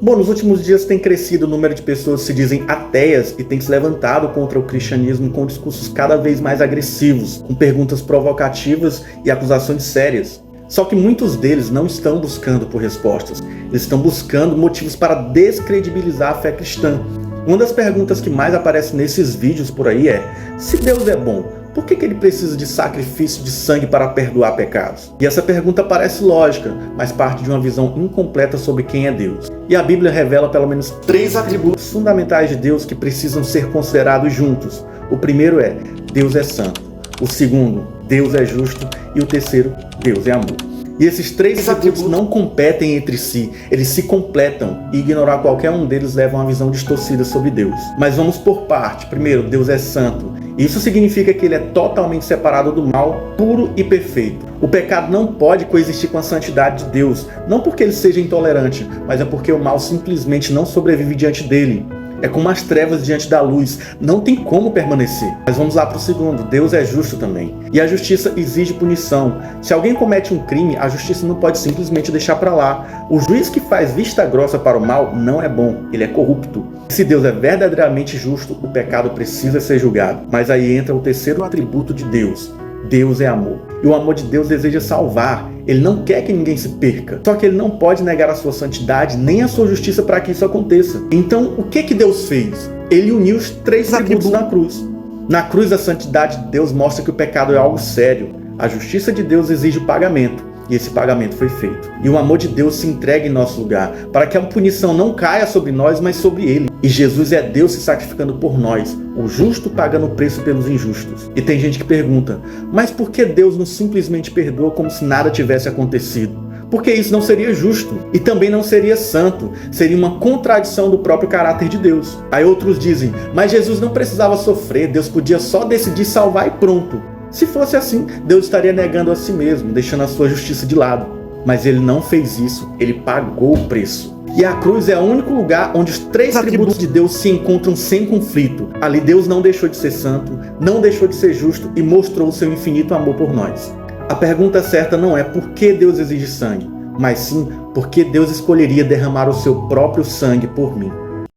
Bom, nos últimos dias tem crescido o número de pessoas que se dizem ateias e tem se levantado contra o cristianismo com discursos cada vez mais agressivos, com perguntas provocativas e acusações sérias. Só que muitos deles não estão buscando por respostas, eles estão buscando motivos para descredibilizar a fé cristã. Uma das perguntas que mais aparece nesses vídeos por aí é: se Deus é bom, por que ele precisa de sacrifício de sangue para perdoar pecados? E essa pergunta parece lógica, mas parte de uma visão incompleta sobre quem é Deus. E a Bíblia revela pelo menos 3 atributos fundamentais de Deus que precisam ser considerados juntos. O primeiro é: Deus é santo. O segundo: Deus é justo. E o terceiro: Deus é amor. E esses 3 atributos não competem entre si, eles se completam, e ignorar qualquer um deles leva a uma visão distorcida sobre Deus. Mas vamos por parte. Primeiro, Deus é santo. Isso significa que ele é totalmente separado do mal, puro e perfeito. O pecado não pode coexistir com a santidade de Deus, não porque ele seja intolerante, mas é porque o mal simplesmente não sobrevive diante dele. É como as trevas diante da luz, não tem como permanecer. Mas vamos lá para o segundo: Deus é justo também. E a justiça exige punição. Se alguém comete um crime, a justiça não pode simplesmente deixar para lá. O juiz que faz vista grossa para o mal não é bom, ele é corrupto. Se Deus é verdadeiramente justo, o pecado precisa ser julgado. Mas aí entra o terceiro atributo de Deus: Deus é amor. E o amor de Deus deseja salvar. Ele não quer que ninguém se perca. Só que ele não pode negar a sua santidade nem a sua justiça para que isso aconteça. Então, o que Deus fez? Ele uniu os 3 atributos na cruz. Na cruz, a santidade de Deus mostra que o pecado é algo sério. A justiça de Deus exige o pagamento. E esse pagamento foi feito. E o amor de Deus se entrega em nosso lugar, para que a punição não caia sobre nós, mas sobre ele. E Jesus é Deus se sacrificando por nós, o justo pagando o preço pelos injustos. E tem gente que pergunta: mas por que Deus não simplesmente perdoa como se nada tivesse acontecido? Porque isso não seria justo e também não seria santo, seria uma contradição do próprio caráter de Deus. Aí outros dizem: mas Jesus não precisava sofrer, Deus podia só decidir salvar e pronto. Se fosse assim, Deus estaria negando a si mesmo, deixando a sua justiça de lado. Mas ele não fez isso, ele pagou o preço. E a cruz é o único lugar onde os 3 atributos de Deus se encontram sem conflito. Ali Deus não deixou de ser santo, não deixou de ser justo e mostrou o seu infinito amor por nós. A pergunta certa não é por que Deus exige sangue, mas sim por que Deus escolheria derramar o seu próprio sangue por mim.